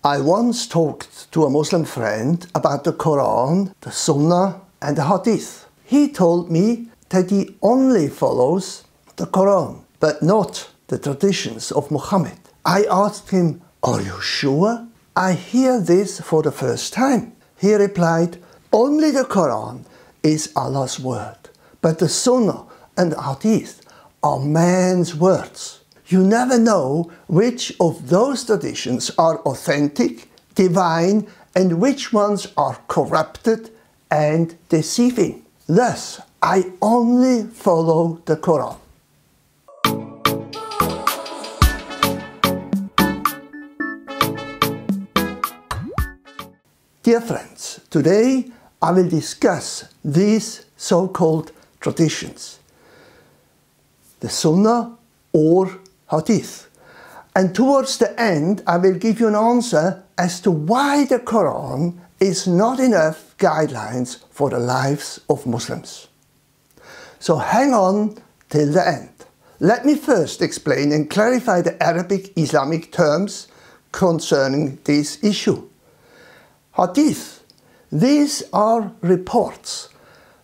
I once talked to a Muslim friend about the Qur'an, the Sunnah and the Hadith. He told me that he only follows the Qur'an, but not the traditions of Muhammad. I asked him, "Are you sure? I hear this for the first time." He replied, "Only the Qur'an is Allah's word, but the Sunnah and the Hadith are man's words. You never know which of those traditions are authentic, divine, and which ones are corrupted and deceiving. Thus, I only follow the Qur'an." Dear friends, today I will discuss these so-called traditions, the Sunnah or Hadith. And towards the end, I will give you an answer as to why the Quran is not enough guidelines for the lives of Muslims. So hang on till the end. Let me first explain and clarify the Arabic Islamic terms concerning this issue. Hadith. These are reports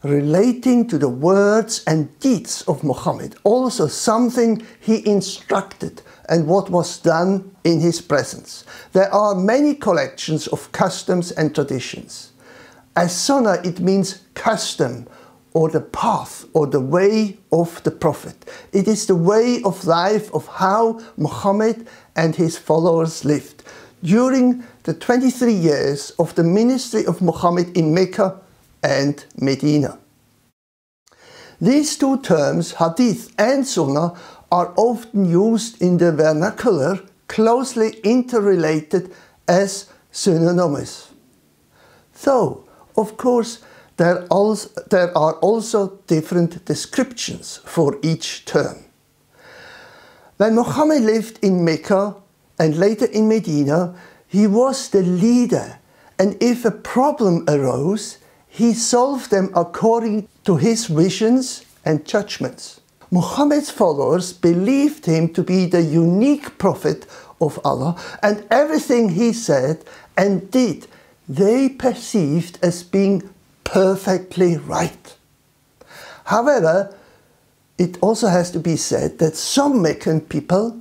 relating to the words and deeds of Muhammad, also something he instructed and what was done in his presence. There are many collections of customs and traditions. As Sunnah, it means custom or the path or the way of the Prophet. It is the way of life of how Muhammad and his followers lived during the 23 years of the ministry of Muhammad in Mecca and Medina. These two terms, Hadith and Sunnah, are often used in the vernacular, closely interrelated as synonymous. Though, of course, there are also different descriptions for each term. When Muhammad lived in Mecca and later in Medina, he was the leader, and if a problem arose, he solved them according to his visions and judgments. Muhammad's followers believed him to be the unique prophet of Allah, and everything he said and did, they perceived as being perfectly right. However, it also has to be said that some Meccan people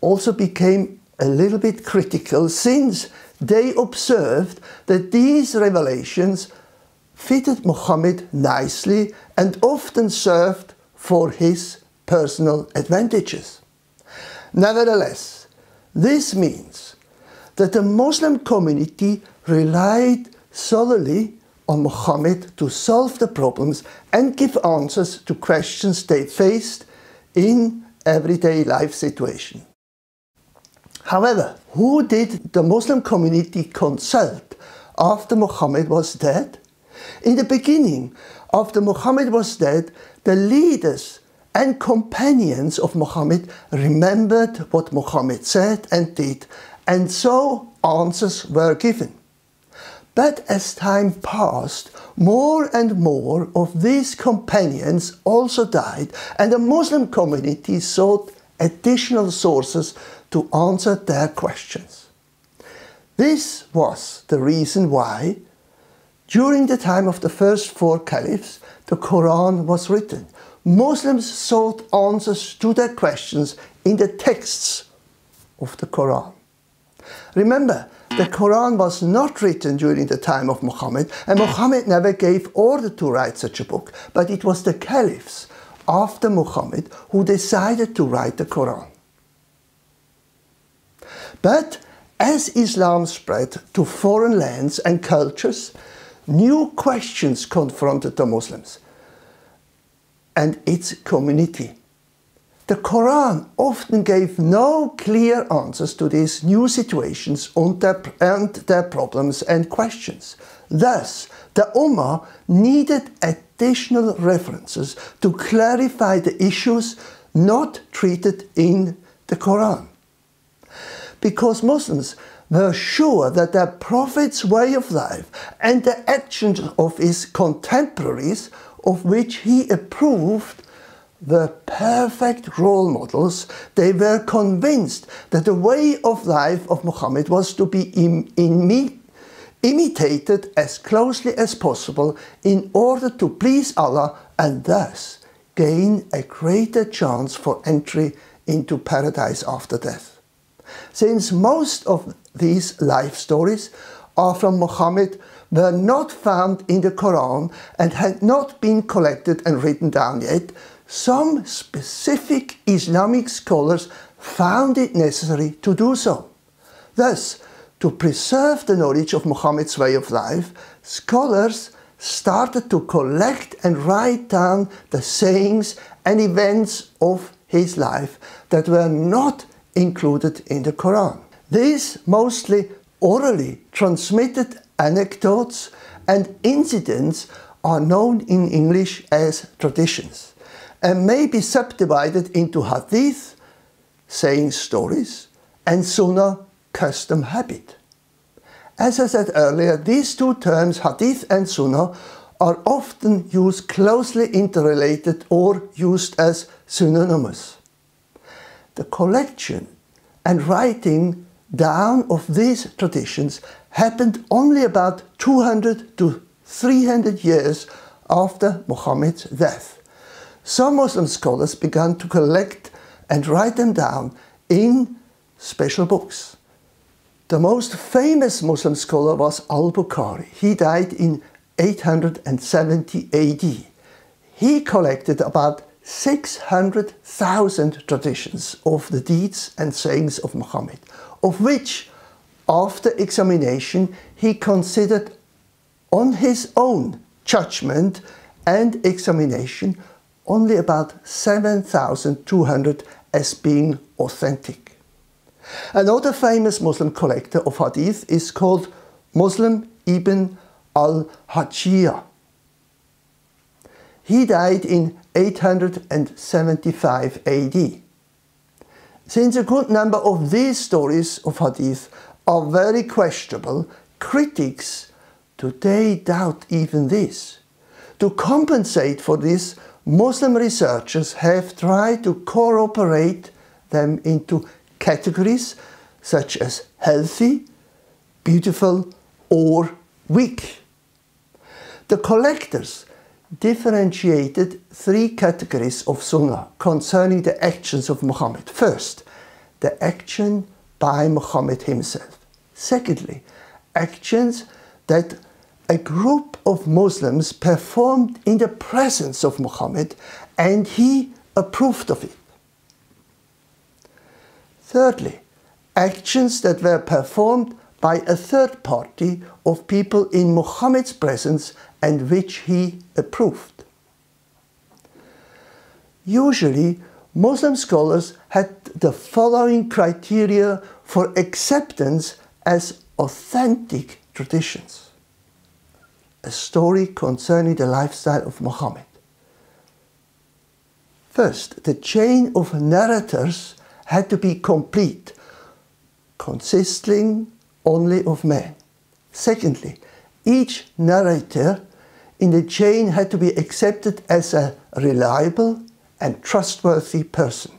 also became a little bit critical, since they observed that these revelations fitted Muhammad nicely and often served for his personal advantages. Nevertheless, this means that the Muslim community relied solely on Muhammad to solve the problems and give answers to questions they faced in everyday life situation. However, who did the Muslim community consult after Muhammad was dead? In the beginning, after Muhammad was dead, the leaders and companions of Muhammad remembered what Muhammad said and did, and so answers were given. But as time passed, more and more of these companions also died, and the Muslim community sought additional sources to answer their questions. This was the reason why, during the time of the first 4 caliphs, the Quran was written. Muslims sought answers to their questions in the texts of the Quran. Remember, the Quran was not written during the time of Muhammad, and Muhammad never gave order to write such a book, but it was the caliphs after Muhammad who decided to write the Quran. But as Islam spread to foreign lands and cultures, new questions confronted the Muslims and its community. The Quran often gave no clear answers to these new situations and their problems and questions. Thus, the Ummah needed additional references to clarify the issues not treated in the Quran. Because Muslims were sure that their Prophet's way of life and the actions of his contemporaries, of which he approved, were perfect role models. They were convinced that the way of life of Muhammad was to be imitated as closely as possible in order to please Allah and thus gain a greater chance for entry into paradise after death. Since most of these life stories are from Muhammad, were not found in the Qur'an and had not been collected and written down yet, some specific Islamic scholars found it necessary to do so. Thus, to preserve the knowledge of Muhammad's way of life, scholars started to collect and write down the sayings and events of his life that were not included in the Quran. These mostly orally transmitted anecdotes and incidents are known in English as traditions and may be subdivided into Hadith, saying stories, and Sunnah, custom habit. As I said earlier, these two terms, Hadith and Sunnah, are often used closely interrelated or used as synonymous. The collection and writing down of these traditions happened only about 200 to 300 years after Muhammad's death. Some Muslim scholars began to collect and write them down in special books. The most famous Muslim scholar was Al-Bukhari. He died in 870 AD. He collected about 600,000 traditions of the deeds and sayings of Muhammad, of which, after examination, he considered on his own judgment and examination only about 7,200 as being authentic. Another famous Muslim collector of hadith is called Muslim ibn al-Hajjiyah. He died in 875 AD. Since a good number of these stories of hadith are very questionable, critics today doubt even this. To compensate for this, Muslim researchers have tried to incorporate them into categories such as healthy, beautiful, or weak. The collectors differentiated three categories of Sunnah concerning the actions of Muhammad. First, the action by Muhammad himself. Secondly, actions that a group of Muslims performed in the presence of Muhammad and he approved of it. Thirdly, actions that were performed by a third party of people in Muhammad's presence and which he approved. Usually, Muslim scholars had the following criteria for acceptance as authentic traditions. A story concerning the lifestyle of Muhammad. First, the chain of narrators had to be complete, consisting only of men. Secondly, each narrator in the chain had to be accepted as a reliable and trustworthy person.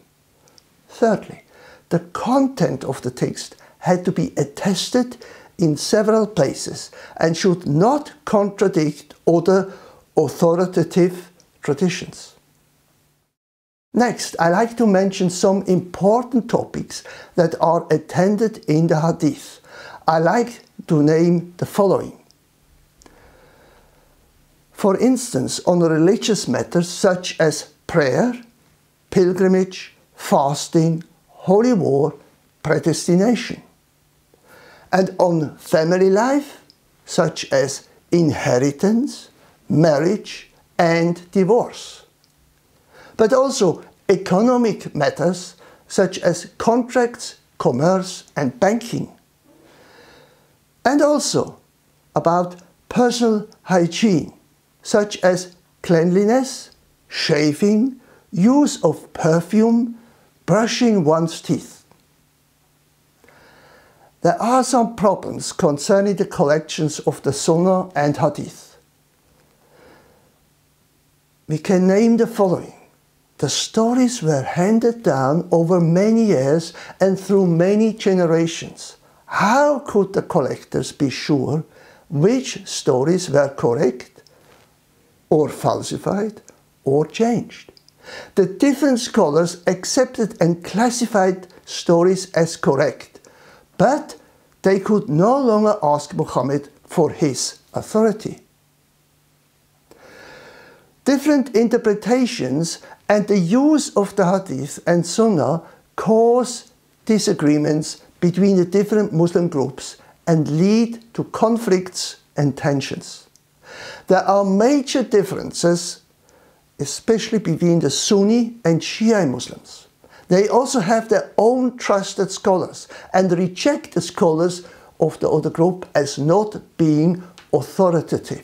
Thirdly, the content of the text had to be attested in several places and should not contradict other authoritative traditions. Next, I like to mention some important topics that are attended in the Hadith. I like to name the following. For instance, on religious matters such as prayer, pilgrimage, fasting, holy war, predestination. And on family life, such as inheritance, marriage, and divorce. But also economic matters such as contracts, commerce, and banking. And also about personal hygiene, such as cleanliness, shaving, use of perfume, brushing one's teeth. There are some problems concerning the collections of the Sunnah and Hadith. We can name the following. The stories were handed down over many years and through many generations. How could the collectors be sure which stories were correct or falsified or changed? The different scholars accepted and classified stories as correct, but they could no longer ask Muhammad for his authority. Different interpretations and the use of the Hadith and Sunnah cause disagreements between the different Muslim groups and lead to conflicts and tensions. There are major differences, especially between the Sunni and Shia Muslims. They also have their own trusted scholars and reject the scholars of the other group as not being authoritative.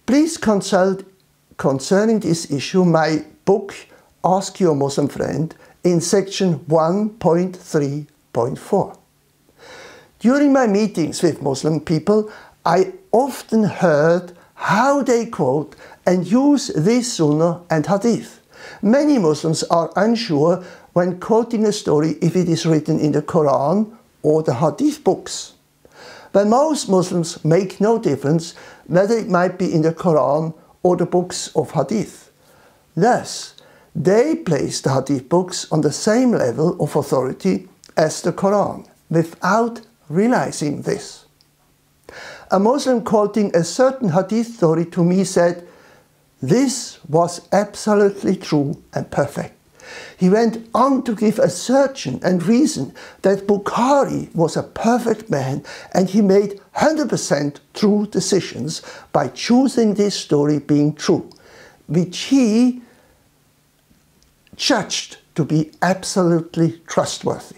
Please consult concerning this issue my book Ask Your Muslim Friend in section 1.3.4. During my meetings with Muslim people, I often heard how they quote and use this Sunnah and Hadith. Many Muslims are unsure when quoting a story if it is written in the Qur'an or the Hadith books. But most Muslims make no difference whether it might be in the Qur'an or the books of Hadith. Thus, they place the Hadith books on the same level of authority as the Qur'an without realizing this. A Muslim quoting a certain Hadith story to me said, "This was absolutely true and perfect." He went on to give a certain and reason that Bukhari was a perfect man and he made 100% true decisions by choosing this story being true, which he judged to be absolutely trustworthy.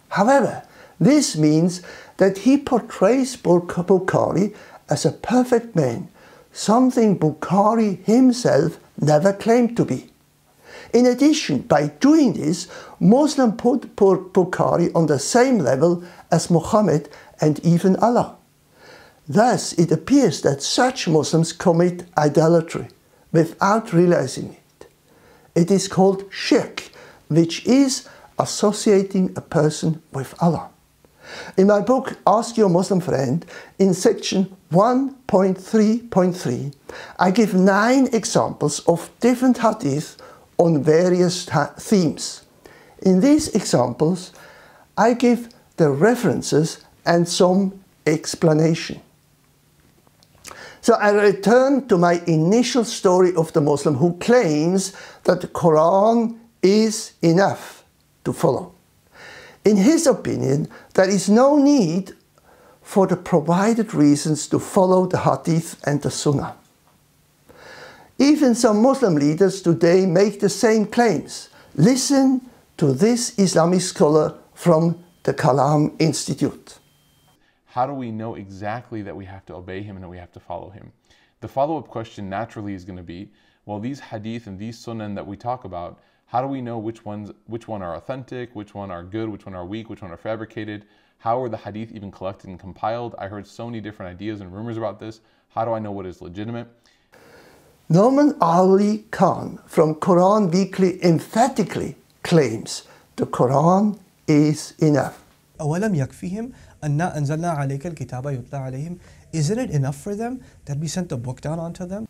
However, this means that he portrays Bukhari as a perfect man, something Bukhari himself never claimed to be. In addition, by doing this, Muslims put Bukhari on the same level as Muhammad and even Allah. Thus, it appears that such Muslims commit idolatry without realizing it. It is called shirk, which is associating a person with Allah. In my book, Ask Your Muslim Friend, in section 1.3.3, I give 9 examples of different hadith on various themes. In these examples, I give the references and some explanation. So I return to my initial story of the Muslim who claims that the Quran is enough to follow. In his opinion, there is no need for the provided reasons to follow the Hadith and the Sunnah. Even some Muslim leaders today make the same claims. Listen to this Islamic scholar from the Kalam Institute. How do we know exactly that we have to obey him and that we have to follow him? The follow-up question naturally is going to be, well, these hadith and these sunnah that we talk about, how do we know which one are authentic, which one are good, which one are weak, which one are fabricated? How are the hadith even collected and compiled? I heard so many different ideas and rumors about this. How do I know what is legitimate? Norman Ali Khan from Quran Weekly emphatically claims the Quran is enough. أولم يكفيهم أنا أنزلنا عليك الكتاب يتلى عليهم. Isn't it enough for them that we sent the book down onto them?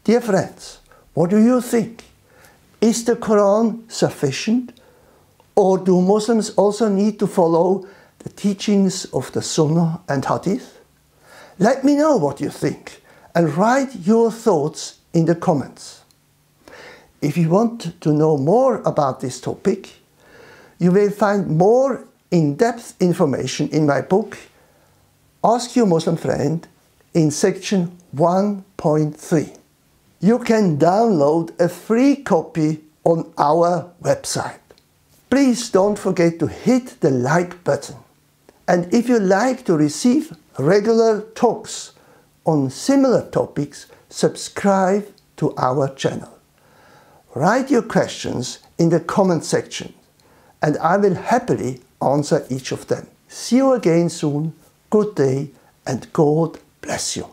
Dear friends, what do you think? Is the Quran sufficient, or do Muslims also need to follow the teachings of the Sunnah and Hadith? Let me know what you think and write your thoughts in the comments. If you want to know more about this topic, you will find more in-depth information in my book, Ask Your Muslim Friend, in section 1.3. You can download a free copy on our website. Please don't forget to hit the like button. And if you like to receive regular talks on similar topics, subscribe to our channel. Write your questions in the comment section and I will happily answer each of them. See you again soon. Good day and God bless you.